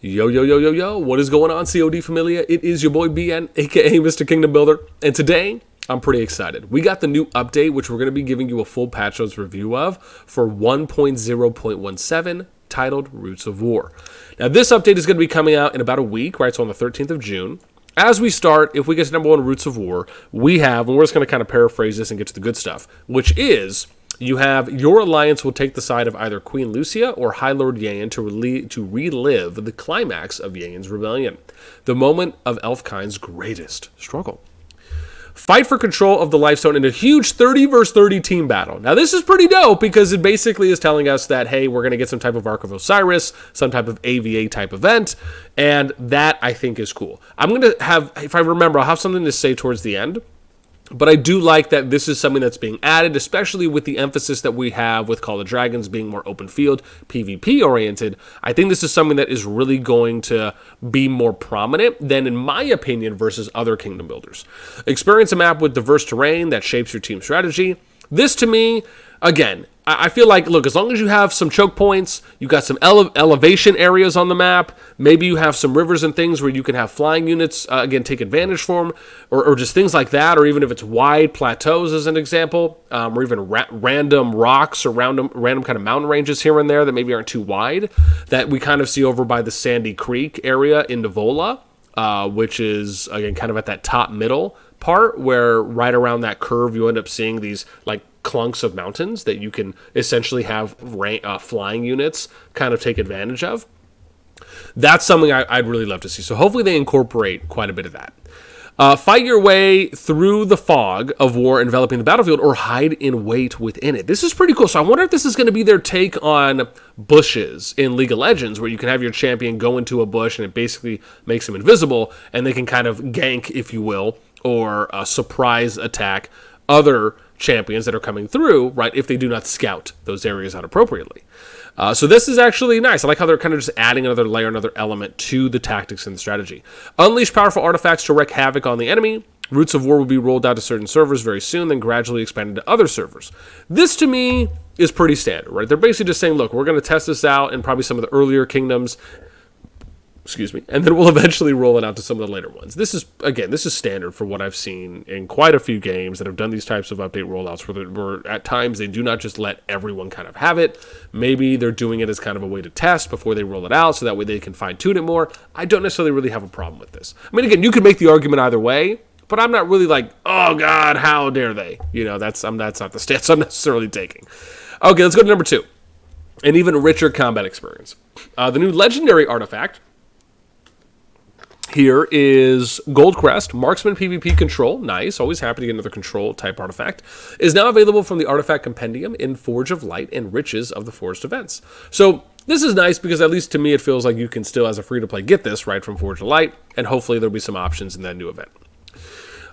Yo, yo, yo, yo, yo, what is going on, CoD Familia? It is your boy BN, aka Mr. Kingdom Builder, and today, I'm pretty excited. We got the new update, which we're going to be giving you a full patch notes review of for 1.0.17, titled Roots of War. Now, this update is going to be coming out in about a week, right? So on the 13th of June. As we start, if we get to number 1, Roots of War, we have, and we're just going to kind of paraphrase this and get to the good stuff, which is, you have your alliance will take the side of either Queen Lucia or High Lord Yayan to relive the climax of Yayan's rebellion, the moment of Elfkind's greatest struggle. Fight for control of the Lifestone in a huge 30 versus 30 team battle. Now, this is pretty dope because it basically is telling us that, hey, we're going to get some type of Ark of Osiris, some type of AVA type event, and that I think is cool. I'm going to have, if I remember, I'll have something to say towards the end. But I do like that this is something that's being added, especially with the emphasis that we have with Call of Dragons being more open field, PvP oriented. I think this is something that is really going to be more prominent than, in my opinion, versus other Kingdom Builders. Experience a map with diverse terrain that shapes your team strategy. This, to me, again, I feel like, look, as long as you have some choke points, you got some elevation areas on the map, maybe you have some rivers and things where you can have flying units, again, take advantage from, or just things like that, or even if it's wide plateaus as an example, or even random rocks or random kind of mountain ranges here and there that maybe aren't too wide, that we kind of see over by the Sandy Creek area in Nivola, which is, again, kind of at that top middle part where right around that curve you end up seeing these, like, clunks of mountains that you can essentially have flying units kind of take advantage of. That's something I'd really love to see. So hopefully they incorporate quite a bit of that. Fight your way through the fog of war enveloping the battlefield or hide in wait within it. This is pretty cool. So I wonder if this is going to be their take on bushes in League of Legends, where you can have your champion go into a bush and it basically makes him invisible and they can kind of gank, if you will, or surprise attack other champions that are coming through, right, if they do not scout those areas out appropriately. So this is actually nice. I like how they're kind of just adding another layer, another element to the tactics and the strategy. Unleash powerful artifacts to wreak havoc on the enemy. Roots of War will be rolled out to certain servers very soon, then gradually expanded to other servers. This, to me, is pretty standard, right? They're basically just saying, look, we're going to test this out in probably some of the earlier kingdoms, and then we'll eventually roll it out to some of the later ones. This is, again, this is standard for what I've seen in quite a few games that have done these types of update rollouts where at times they do not just let everyone kind of have it. Maybe they're doing it as kind of a way to test before they roll it out so that way they can fine-tune it more. I don't necessarily really have a problem with this. I mean, again, you can make the argument either way, but I'm not really like, oh, God, how dare they? You know, that's not the stance I'm necessarily taking. Okay, let's go to number 2. An even richer combat experience. The new legendary artifact here is Gold Crest, Marksman PvP Control. Nice. Always happy to get another control type artifact. Is now available from the Artifact Compendium in Forge of Light and Riches of the Forest Events. So this is nice because at least to me it feels like you can still, as a free-to-play, get this right from Forge of Light, and hopefully there'll be some options in that new event.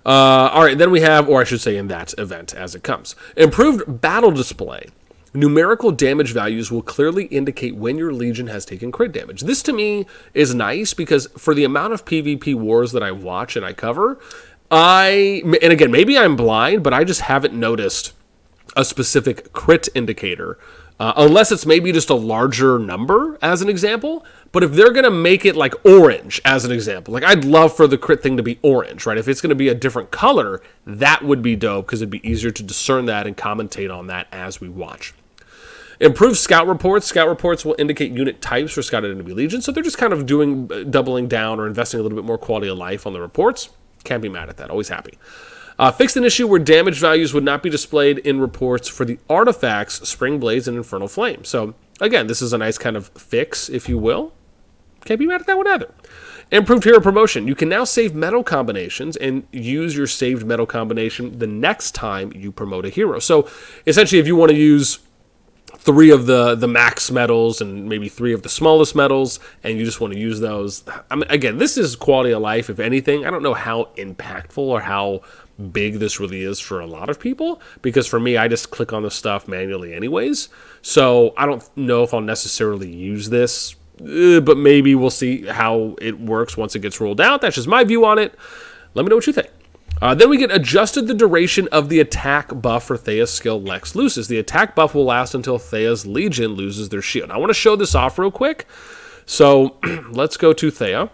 All right, then we have, or I should say in that event as it comes, Improved Battle Display. Numerical damage values will clearly indicate when your legion has taken crit damage. This, to me, is nice because for the amount of PvP wars that I watch and I cover, and again, maybe I'm blind, but I just haven't noticed a specific crit indicator, unless it's maybe just a larger number, as an example. But if they're going to make it like orange, as an example, like I'd love for the crit thing to be orange, right? If it's going to be a different color, that would be dope because it'd be easier to discern that and commentate on that as we watch. Improved scout reports. Scout reports will indicate unit types for scouted enemy legions, so they're just kind of doubling down or investing a little bit more quality of life on the reports. Can't be mad at that. Always happy. Fixed an issue where damage values would not be displayed in reports for the artifacts, Spring Blades, and Infernal Flame. So, again, this is a nice kind of fix, if you will. Can't be mad at that one either. Improved hero promotion. You can now save metal combinations and use your saved metal combination the next time you promote a hero. So, essentially, if you want to use 3 of the max metals and maybe 3 of the smallest metals, and you just want to use those. I mean, again, this is quality of life, if anything. I don't know how impactful or how big this really is for a lot of people, because for me, I just click on the stuff manually anyways. So I don't know if I'll necessarily use this, but maybe we'll see how it works once it gets rolled out. That's just my view on it. Let me know what you think. Then we get adjusted the duration of the attack buff for Thea's skill Lex Lucis. The attack buff will last until Thea's Legion loses their shield. I want to show this off real quick. So let's go to Thea.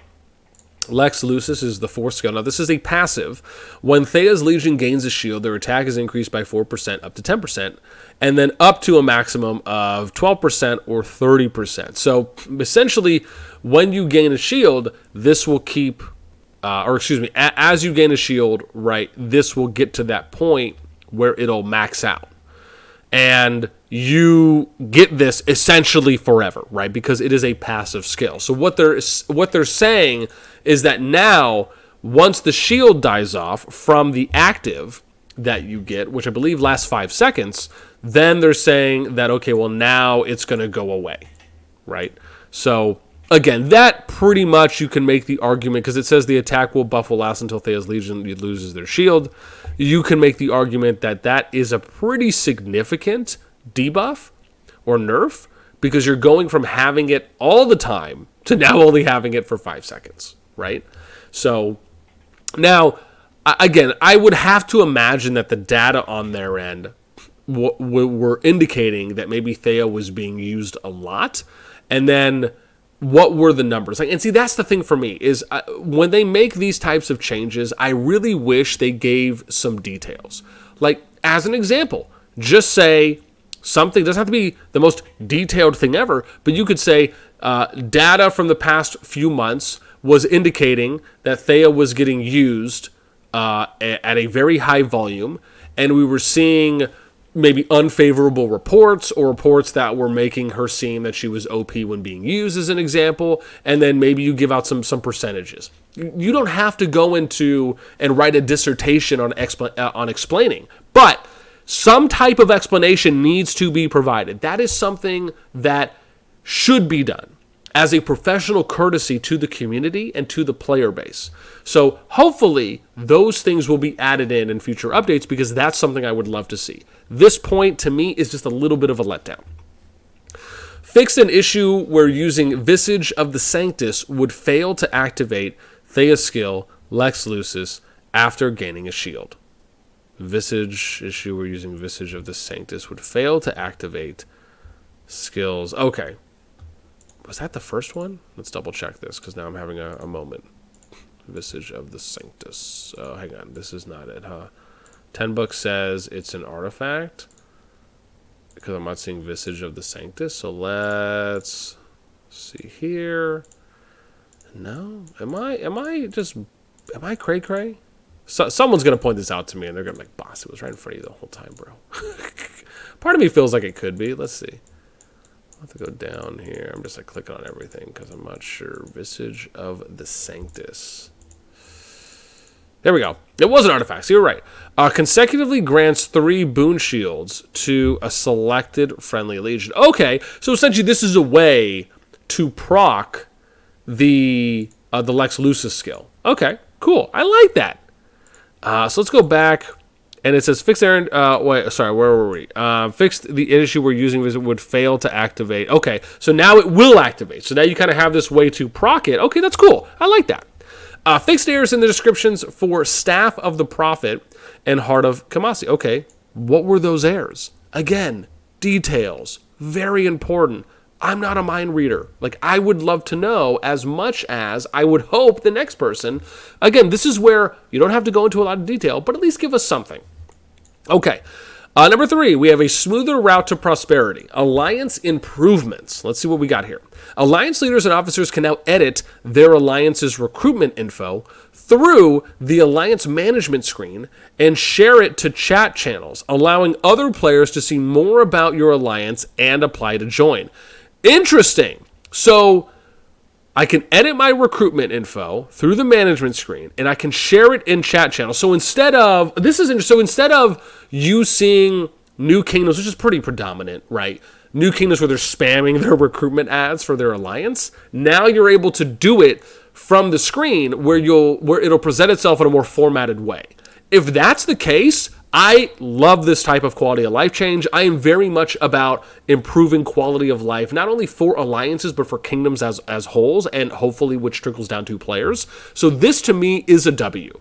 Lex Lucis is the 4th skill. Now, this is a passive. When Thea's Legion gains a shield, their attack is increased by 4% up to 10%, and then up to a maximum of 12% or 30%. So, essentially, when you gain a shield, this will keep, as you gain a shield, right, this will get to that point where it'll max out. And you get this essentially forever, right? Because it is a passive skill. So what they're saying is that now, once the shield dies off from the active that you get, which I believe lasts 5 seconds, then they're saying that, okay, well, now it's going to go away, right? So, again, that pretty much you can make the argument, because it says the attack buff will last until Thea's Legion loses their shield. You can make the argument that that is a pretty significant debuff or nerf, because you're going from having it all the time to now only having it for 5 seconds, right? So now, again, I would have to imagine that the data on their end were indicating that maybe Thea was being used a lot, and then what were the numbers? And see, that's the thing for me, is when they make these types of changes, I really wish they gave some details. Like, as an example, just say something, doesn't have to be the most detailed thing ever, but you could say data from the past few months was indicating that Thea was getting used at a very high volume, and we were seeing maybe unfavorable reports, or reports that were making her seem that she was OP when being used, as an example, and then maybe you give out some percentages. You don't have to go into and write a dissertation on explaining, but some type of explanation needs to be provided. That is something that should be done as a professional courtesy to the community and to the player base. So hopefully those things will be added in future updates, because that's something I would love to see. This point, to me, is just a little bit of a letdown. Fixed an issue where using Visage of the Sanctus would fail to activate Thea's skill, Lex Lucis, after gaining a shield. Visage issue where using Visage of the Sanctus would fail to activate skills. Okay. Was that the first one? Let's double check this, because now I'm having a moment. Visage of the Sanctus. Oh, hang on. This is not it, huh? 10 Book says it's an artifact, because I'm not seeing Visage of the Sanctus. So let's see here. No? Am I cray-cray? So, someone's going to point this out to me, and they're going to be like, boss, it was right in front of you the whole time, bro. Part of me feels like it could be. Let's see. I'll have to go down here. I'm just like clicking on everything because I'm not sure. Visage of the Sanctus. There we go. It was an artifact, so you're right. Consecutively grants 3 boon shields to a selected friendly legion. Okay, so essentially this is a way to proc the Lex Lucis skill. Okay, cool. I like that. So let's go back. And it says fixed errand. Wait, sorry, where were we? Fixed the issue where using visit would fail to activate. Okay, so now it will activate. So now you kind of have this way to proc it. Okay, that's cool. I like that. Fixed errors in the descriptions for Staff of the Prophet and Heart of Kamasi. Okay, what were those errors? Again, details. Very important. I'm not a mind reader. Like, I would love to know as much as I would hope the next person. Again, this is where you don't have to go into a lot of detail, but at least give us something. Okay. Number 3, we have a smoother route to prosperity. Alliance improvements. Let's see what we got here. Alliance leaders and officers can now edit their alliance's recruitment info through the alliance management screen and share it to chat channels, allowing other players to see more about your alliance and apply to join. Interesting. So I can edit my recruitment info through the management screen, and I can share it in chat channels. So instead of you seeing new kingdoms, which is pretty predominant, right? New kingdoms where they're spamming their recruitment ads for their alliance, now you're able to do it from the screen where it'll present itself in a more formatted way. If that's the case, I love this type of quality of life change. I am very much about improving quality of life, not only for alliances, but for kingdoms as wholes, and hopefully which trickles down to players. So this to me is a W.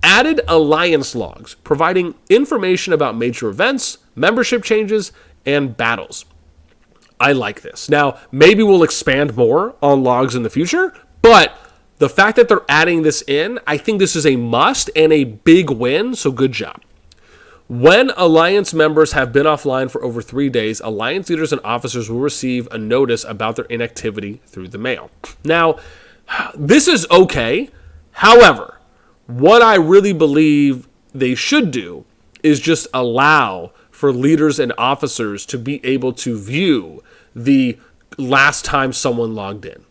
Added alliance logs, providing information about major events, membership changes, and battles. I like this. Now, maybe we'll expand more on logs in the future, but the fact that they're adding this in, I think this is a must and a big win, so good job. When Alliance members have been offline for over 3 days, Alliance leaders and officers will receive a notice about their inactivity through the mail. Now, this is okay. However, what I really believe they should do is just allow for leaders and officers to be able to view the last time someone logged in,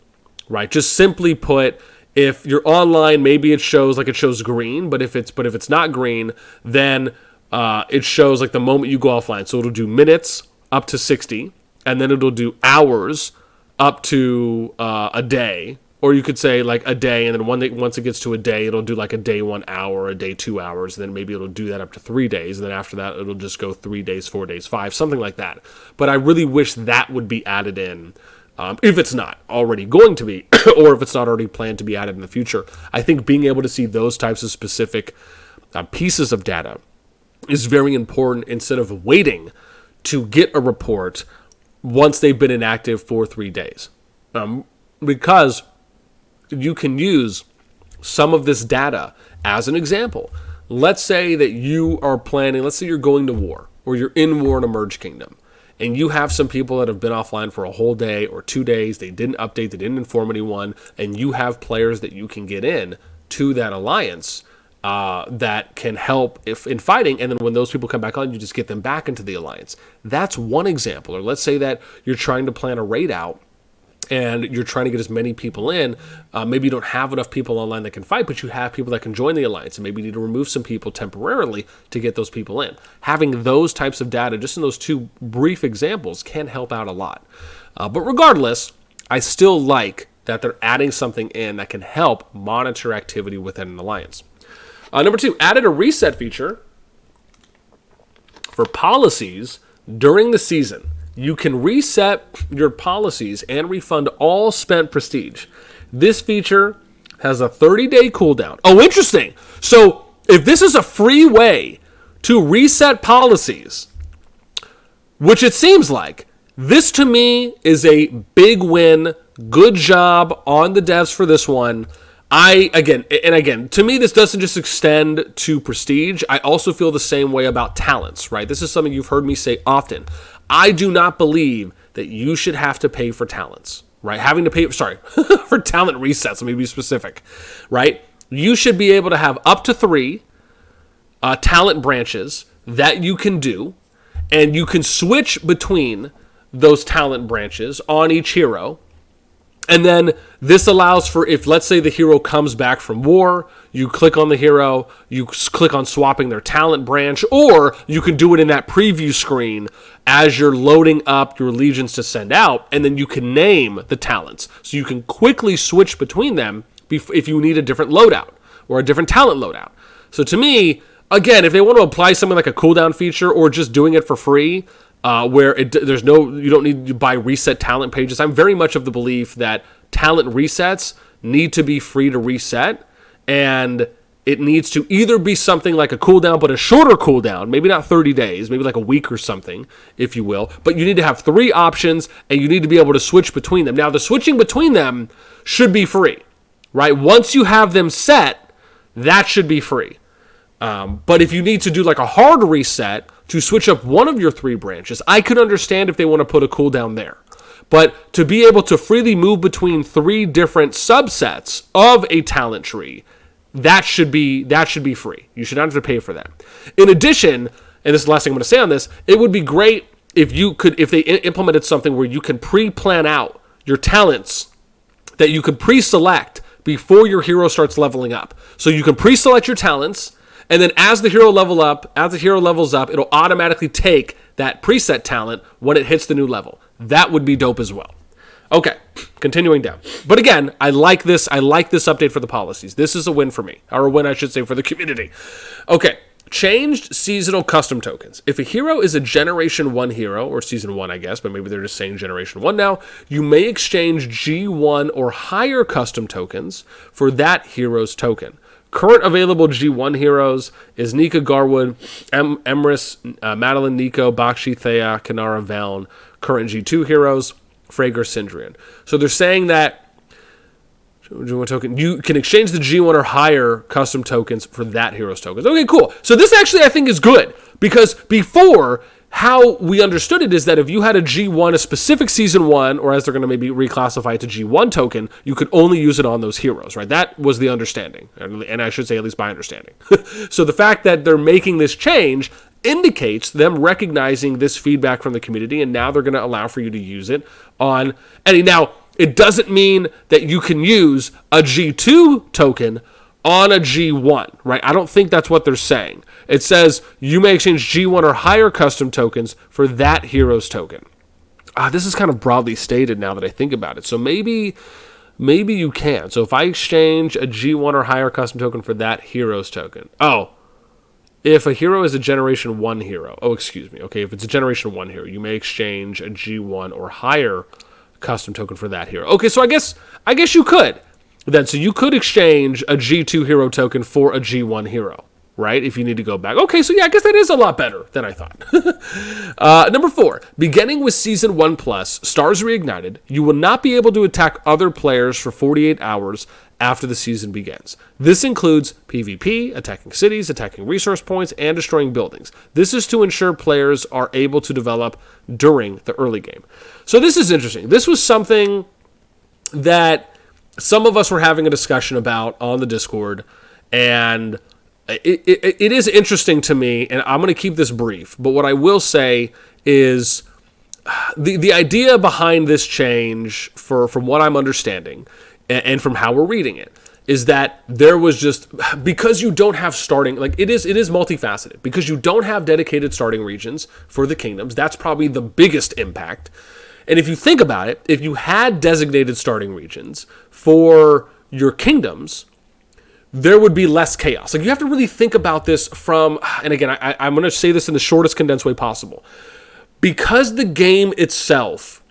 right? Just simply put, if you're online, maybe it shows green, but if it's not green, then it shows like the moment you go offline. So it'll do minutes up to 60, and then it'll do hours up to a day. Or you could say like a day, and then once it gets to a day, it'll do like a day 1 hour, a day 2 hours, and then maybe it'll do that up to 3 days, and then after that, it'll just go 3 days, 4 days, 5, something like that. But I really wish that would be added in, if it's not already going to be, or if it's not already planned to be added in the future. I think being able to see those types of specific pieces of data is very important instead of waiting to get a report once they've been inactive for 3 days. Because you can use some of this data as an example. Let's say that you are planning, let's say you're going to war, or you're in war in a merge kingdom, and you have some people that have been offline for a whole day or 2 days, they didn't update, they didn't inform anyone, and you have players that you can get in to that alliance that can help in fighting, and then when those people come back on, you just get them back into the alliance. That's one example. Or let's say that you're trying to plan a raid out, and you're trying to get as many people in. Maybe you don't have enough people online that can fight, but you have people that can join the alliance, and maybe you need to remove some people temporarily to get those people in. Having those types of data, just in those two brief examples, can help out a lot. But regardless, I still like that they're adding something in that can help monitor activity within an alliance. Number 2, added a reset feature for policies during the season. You can reset your policies and refund all spent prestige. This feature has a 30-day cooldown. Oh, interesting. So if this is a free way to reset policies, which it seems like, this to me is a big win. Good job on the devs for this one. Again, to me, this doesn't just extend to prestige. I also feel the same way about talents, right? This is something you've heard me say often. I do not believe that you should have to pay for talents, right? Having to pay, for talent resets, let me be specific, right? You should be able to have up to 3 talent branches that you can do, and you can switch between those talent branches on each hero. And then this allows for, if let's say the hero comes back from war, you click on the hero, you click on swapping their talent branch, or you can do it in that preview screen as you're loading up your legions to send out, and then you can name the talents. So you can quickly switch between them if you need a different loadout or a different talent loadout. So to me, again, if they want to apply something like a cooldown feature or just doing it for free, where you don't need to buy reset talent pages. I'm very much of the belief that talent resets need to be free to reset, and it needs to either be something like a cooldown, but a shorter cooldown, maybe not 30 days, maybe like a week or something, if you will. But you need to have 3 options, and you need to be able to switch between them. Now, the switching between them should be free, right? Once you have them set, that should be free. But if you need to do like a hard reset to switch up one of your 3 branches, I could understand if they want to put a cooldown there. But to be able to freely move between 3 different subsets of a talent tree, that should be free. You should not have to pay for that. In addition, and this is the last thing I'm going to say on this, it would be great if they implemented something where you can pre-plan out your talents that you could pre-select before your hero starts leveling up. So you can pre-select your talents, and then as the hero levels up, it'll automatically take that preset talent when it hits the new level. That would be dope as well. Okay, continuing down. But again, I like this update for the policies. This is a win for me, or a win, I should say, for the community. Okay, changed seasonal custom tokens. If a hero is a Generation 1 hero, or Season 1, I guess, but maybe they're just saying Generation 1 now, you may exchange G1 or higher custom tokens for that hero's token. Current available G1 heroes is Nika Garwood, Emrys, Madeline Nico, Bakshi, Thea, Kanara, Valn. current G2 heroes, Fragor, Syndrian. So they're saying that G1 token, you can exchange the G1 or higher custom tokens for that hero's tokens. Okay, cool. So this actually I think is good, because before, how we understood it is that if you had a G1, a specific Season 1, or as they're going to maybe reclassify it to G1 token, you could only use it on those heroes, right? That was the understanding, and I should say at least my understanding. So the fact that they're making this change indicates them recognizing this feedback from the community, and now they're going to allow for you to use it on any. Now, it doesn't mean that you can use a G2 token on a G1, right? I don't think that's what they're saying. It says you may exchange G1 or higher custom tokens for that hero's token. This is kind of broadly stated now that I think about it. So maybe you can. So if I exchange a G1 or higher custom token for that hero's token. If a hero is a Generation 1 hero. Okay, if it's a Generation 1 hero, you may exchange a G1 or higher custom token for that hero. Okay, so I guess you could. Then, so you could exchange a G2 hero token for a G1 hero, right? If you need to go back. Okay, so yeah, I guess that is a lot better than I thought. Number 4, beginning with Season 1 Plus, Stars Reignited, you will not be able to attack other players for 48 hours after the season begins. This includes PvP, attacking cities, attacking resource points, and destroying buildings. This is to ensure players are able to develop during the early game. So this is interesting. This was something that some of us were having a discussion about on the Discord, and it is interesting to me, and I'm going to keep this brief, but what I will say is the idea behind this change, from what I'm understanding, and from how we're reading it, is that there was just, because you don't have starting, like it is multifaceted, because you don't have dedicated starting regions for the kingdoms. That's probably the biggest impact. And if you think about it, if you had designated starting regions for your kingdoms, there would be less chaos. Like, you have to really think about this from, and again, I'm going to say this in the shortest condensed way possible. Because the game itself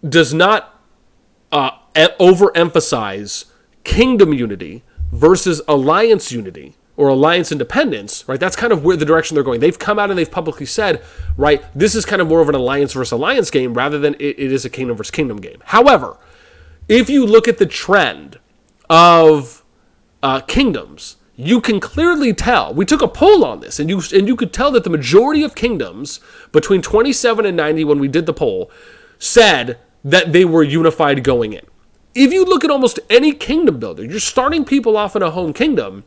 does not overemphasize kingdom unity versus alliance unity or alliance independence, right? That's kind of where the direction they're going. They've come out and they've publicly said, right, this is kind of more of an alliance versus alliance game rather than it is a kingdom versus kingdom game. However, if you look at the trend of kingdoms, you can clearly tell. We took a poll on this, and you could tell that the majority of kingdoms between 27 and 90, when we did the poll, said that they were unified going in. If you look at almost any kingdom builder, you're starting people off in a home kingdom,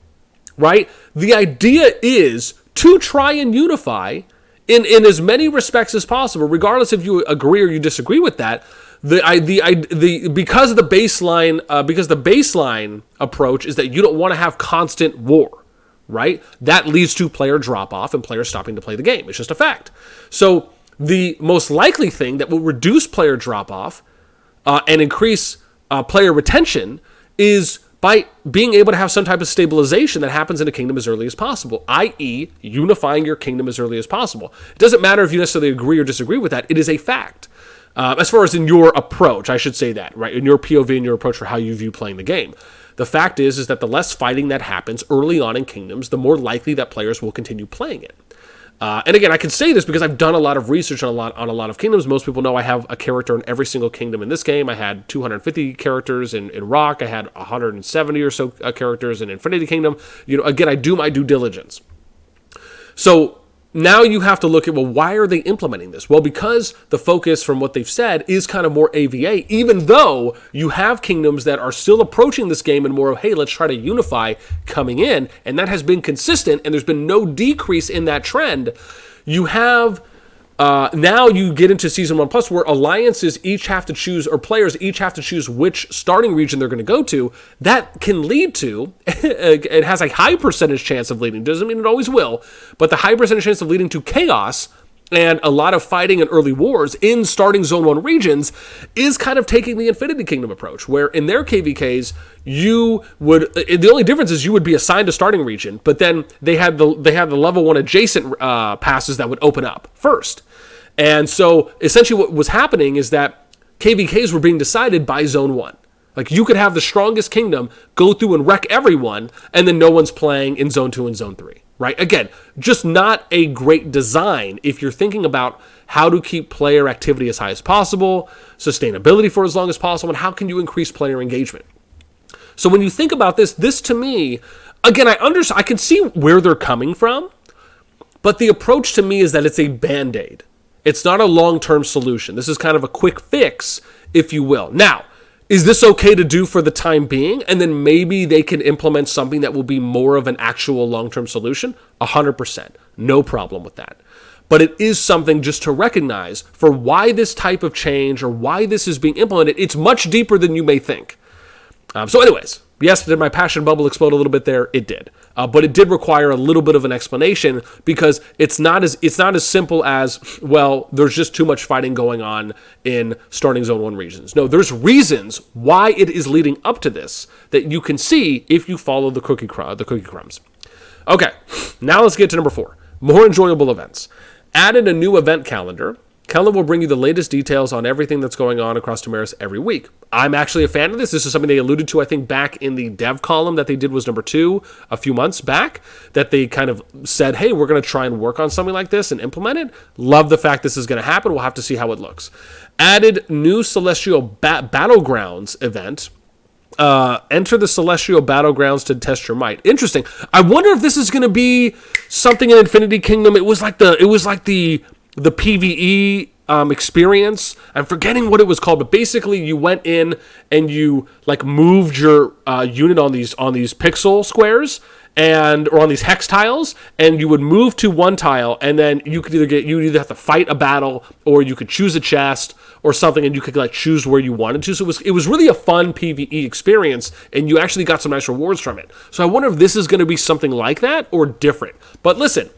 right? The idea is to try and unify in as many respects as possible, regardless if you agree or you disagree with that. Because the baseline approach is that you don't want to have constant war, right? That leads to player drop off and players stopping to play the game. It's just a fact. So the most likely thing that will reduce player drop off and increase player retention is by being able to have some type of stabilization that happens in a kingdom as early as possible, i.e. unifying your kingdom as early as possible. It doesn't matter if you necessarily agree or disagree with that. It is a fact. As far as in your approach, I should say that, right? In your POV and your approach for how you view playing the game. The fact is that the less fighting that happens early on in kingdoms, the more likely that players will continue playing it. And again, I can say this because I've done a lot of research on a lot of kingdoms. Most people know I have a character in every single kingdom in this game. I had 250 characters in Rock. I had 170 or so characters in Infinity Kingdom. Again, I do my due diligence. So now you have to look at, well, why are they implementing this? Well, because the focus from what they've said is kind of more AVA, even though you have kingdoms that are still approaching this game and more of, hey, let's try to unify coming in, and that has been consistent, and there's been no decrease in that trend. You have, now you get into Season 1 Plus where alliances each have to choose, or players each have to choose which starting region they're going to go to. That can lead to, it has a high percentage chance of leading, doesn't mean it always will, but the high percentage chance of leading to chaos and a lot of fighting and early wars in starting Zone 1 regions is kind of taking the Infinity Kingdom approach, where in their KVKs, the only difference is you would be assigned a starting region, but then they had the level 1 adjacent passes that would open up first. And so essentially what was happening is that KVKs were being decided by Zone 1. Like, you could have the strongest kingdom go through and wreck everyone, and then no one's playing in Zone 2 and Zone 3. right? Again, just not a great design if you're thinking about how to keep player activity as high as possible, sustainability for as long as possible, and how can you increase player engagement. So when you think about this to me, again, I can see where they're coming from, but the approach to me is that it's a Band-Aid. It's not a long-term solution. This is kind of a quick fix, if you will. Now, is this okay to do for the time being? And then maybe they can implement something that will be more of an actual long-term solution? 100%. No problem with that. But it is something just to recognize for why this type of change or why this is being implemented. It's much deeper than you may think. So anyways, yes, did my passion bubble explode a little bit there? It did. But it did require a little bit of an explanation because it's not as simple as, well, there's just too much fighting going on in starting Zone 1 regions. No, there's reasons why it is leading up to this that you can see if you follow the cookie crumbs. Okay, now let's get to number 4. More enjoyable events. Added a new event calendar. Calendar will bring you the latest details on everything that's going on across Damaris every week. I'm actually a fan of this. This is something they alluded to, I think, back in the dev column that they did was number 2 a few months back, that they kind of said, hey, we're going to try and work on something like this and implement it. Love the fact this is going to happen. We'll have to see how it looks. Added new Celestial Battlegrounds event. Enter the Celestial Battlegrounds to test your might. Interesting. I wonder if this is going to be something in Infinity Kingdom. It was like the PvE experience. I'm forgetting what it was called, but basically you went in and you like moved your unit on these pixel squares or on these hex tiles, and you would move to one tile, and then you either have to fight a battle or you could choose a chest or something, and you could like choose where you wanted to. So it was really a fun PvE experience, and you actually got some nice rewards from it. So I wonder if this is going to be something like that or different. But listen,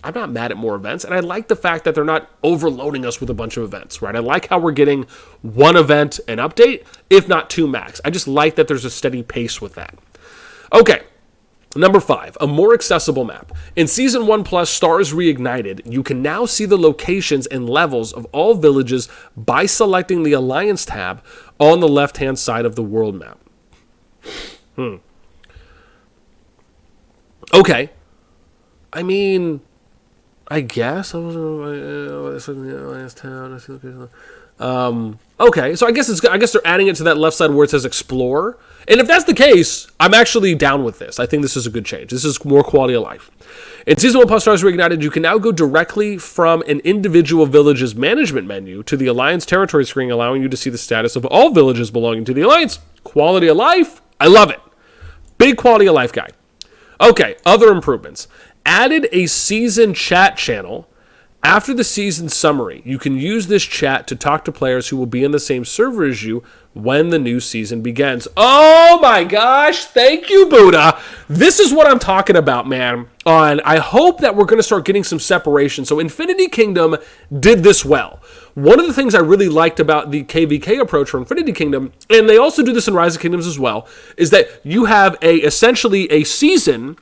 I'm not mad at more events, and I like the fact that they're not overloading us with a bunch of events, right? I like how we're getting one event an update, if not 2 max. I just like that there's a steady pace with that. Okay, number 5, a more accessible map. In Season 1 Plus Stars Reignited, you can now see the locations and levels of all villages by selecting the Alliance tab on the left-hand side of the world map. Okay. I mean, I guess okay, so I guess they're adding it to that left side where it says Explore. And if that's the case, I'm actually down with this. I think this is a good change. This is more quality of life. In Season 1 Plus Stars Reignited, you can now go directly from an individual village's management menu to the Alliance territory screen, allowing you to see the status of all villages belonging to the Alliance. Quality of life, I love it. Big quality of life guy. Okay, other improvements. Added a season chat channel. After the season summary, you can use this chat to talk to players who will be in the same server as you when the new season begins. Oh my gosh, thank you, Buddha. This is what I'm talking about, man. I hope that we're going to start getting some separation. So Infinity Kingdom did this well. One of the things I really liked about the KVK approach for Infinity Kingdom, and they also do this in Rise of Kingdoms as well, is that you have essentially a season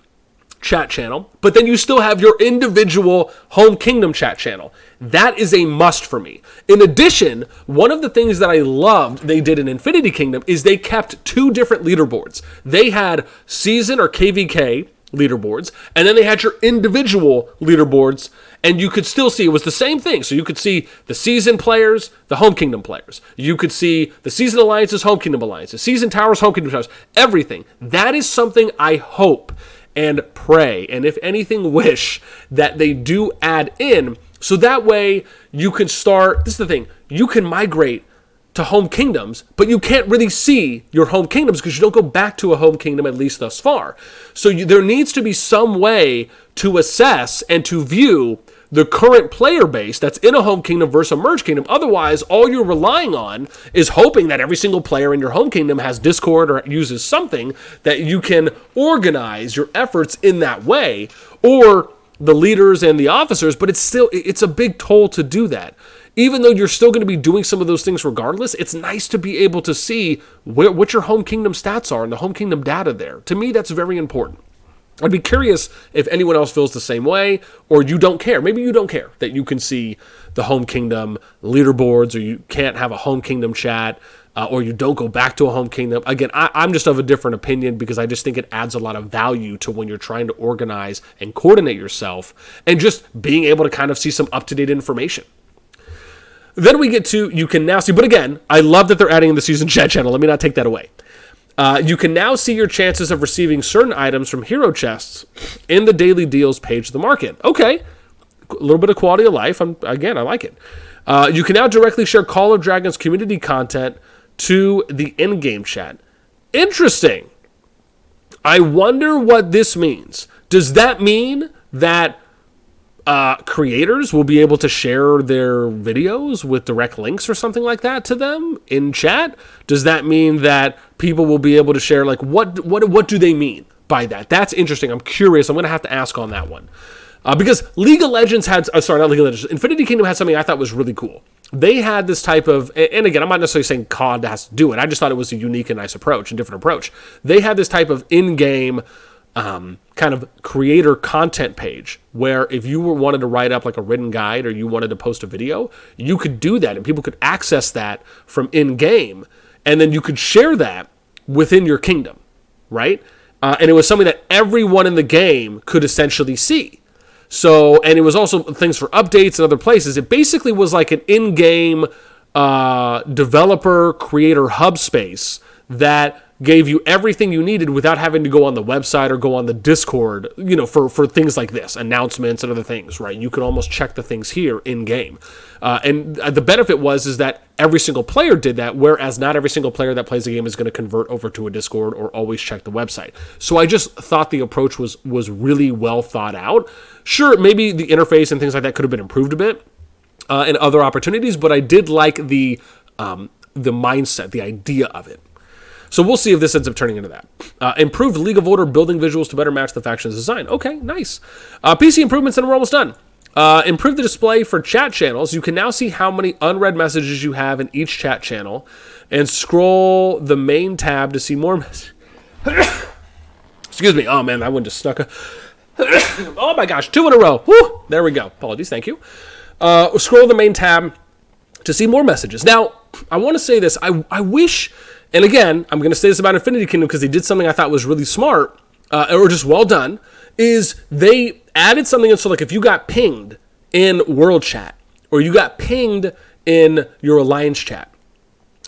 chat channel, but then you still have your individual home kingdom chat channel. That is a must for me. In addition, one of the things that I loved they did in Infinity Kingdom is they kept 2 different leaderboards. They had season or KVK leaderboards, and then they had your individual leaderboards, and you could still see it was the same thing. So you could see the season players, the home kingdom players. You could see the season alliances, home kingdom alliances, season towers, home kingdom towers, everything. That is something I hope and pray, and if anything, wish that they do add in, so that way you can start, this is the thing, you can migrate to home kingdoms, but you can't really see your home kingdoms because you don't go back to a home kingdom, at least thus far. So there needs to be some way to assess and to view the current player base that's in a home kingdom versus a merge kingdom. Otherwise, all you're relying on is hoping that every single player in your home kingdom has Discord or uses something that you can organize your efforts in that way, or the leaders and the officers, but it's a big toll to do that. Even though you're still going to be doing some of those things regardless, it's nice to be able to see what your home kingdom stats are and the home kingdom data there. To me, that's very important. I'd be curious if anyone else feels the same way, or you don't care. Maybe you don't care that you can see the home kingdom leaderboards, or you can't have a home kingdom chat. or you don't go back to a home kingdom. Again, I'm just of a different opinion because I just think it adds a lot of value to when you're trying to organize and coordinate yourself and just being able to kind of see some up-to-date information. Then we get to, you can now see, but again, I love that they're adding in the season chat channel. Let me not take that away. You can now see your chances of receiving certain items from hero chests in the daily deals page of the market. Okay, a little bit of quality of life. Again, I like it. You can now directly share Call of Dragons community content to the in-game chat. Interesting. I wonder what this means. Does that mean that creators will be able to share their videos with direct links or something like that to them in chat? Does that mean that people will be able to share, like, what do they mean by that? That's interesting. I'm curious. I'm going to have to ask on that one. Because League of Legends had, not League of Legends, Infinity Kingdom had something I thought was really cool. They had this type of, and again, I'm not necessarily saying COD has to do it. I just thought it was a unique and nice approach, and different approach. They had this type of in-game kind of creator content page where if you wanted to write up like a written guide or you wanted to post a video, you could do that and people could access that from in-game, and then you could share that within your kingdom, right? And it was something that everyone in the game could essentially see. So, and it was also things for updates and other places. It basically was like an in-game developer creator hub space that gave you everything you needed without having to go on the website or go on the Discord, for things like this, announcements and other things, right? You could almost check the things here in-game. And the benefit is that every single player did that, whereas not every single player that plays the game is going to convert over to a Discord or always check the website. So I just thought the approach was really well thought out. Sure, maybe the interface and things like that could have been improved a bit in other opportunities, but I did like the mindset, the idea of it. So we'll see if this ends up turning into that. Improved League of Order building visuals to better match the faction's design. Okay, nice. PC improvements, and we're almost done. Improve the display for chat channels. You can now see how many unread messages you have in each chat channel, and scroll the main tab to see more messages. Excuse me. Oh, man, that one just snuck a... Oh, my gosh, 2 in a row. Woo! There we go. Apologies, thank you. Scroll the main tab to see more messages. Now, I want to say this. I wish... And again, I'm going to say this about Infinity Kingdom because they did something I thought was really smart, or just well done, is they added something in, so like if you got pinged in World Chat, or you got pinged in your Alliance Chat,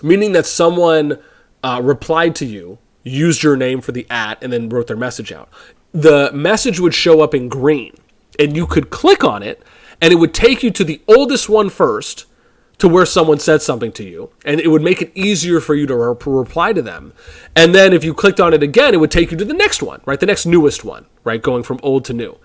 meaning that someone replied to you, used your name for the @ and then wrote their message out, the message would show up in green, and you could click on it, and it would take you to the oldest one first, to where someone said something to you, and it would make it easier for you to reply to them. And then if you clicked on it again, it would take you to the next one, right? The next newest one, right? Going from old to new.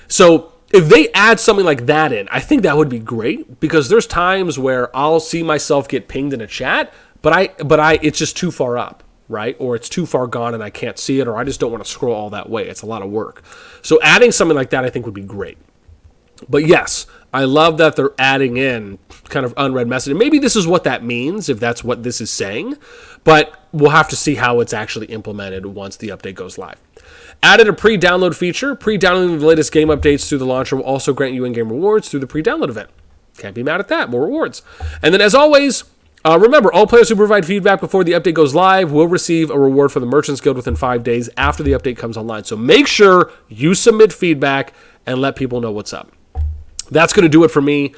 So if they add something like that in, I think that would be great, because there's times where I'll see myself get pinged in a chat, but it's just too far up, right? Or it's too far gone and I can't see it, or I just don't want to scroll all that way. It's a lot of work. So adding something like that I think would be great. But yes, I love that they're adding in kind of unread message. Maybe this is what that means, if that's what this is saying, but we'll have to see how it's actually implemented once the update goes live. Added a pre-download feature. Pre-downloading the latest game updates through the launcher will also grant you in-game rewards through the pre-download event. Can't be mad at that. More rewards. And then as always, remember, all players who provide feedback before the update goes live will receive a reward from the Merchants Guild within 5 days after the update comes online. So make sure you submit feedback and let people know what's up. That's going to do it for me.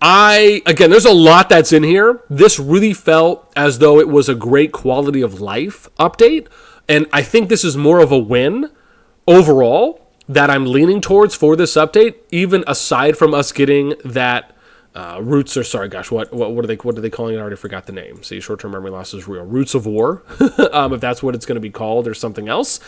Again, there's a lot that's in here. This really felt as though it was a great quality of life update. And I think this is more of a win overall that I'm leaning towards for this update, even aside from us getting that Roots, or sorry, gosh, what are they calling it? I already forgot the name. See, short-term memory loss is real. Roots of War, if that's what it's going to be called, or something else,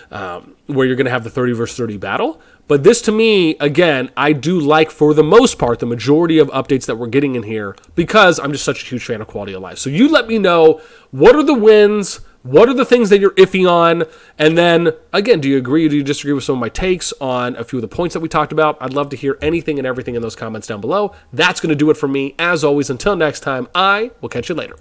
where you're going to have the 30 versus 30 battle. But this, to me, again, I do like, for the most part, the majority of updates that we're getting in here, because I'm just such a huge fan of quality of life. So you let me know, what are the wins? What are the things that you're iffy on? And then, again, do you agree or do you disagree with some of my takes on a few of the points that we talked about? I'd love to hear anything and everything in those comments down below. That's going to do it for me. As always, until next time, I will catch you later.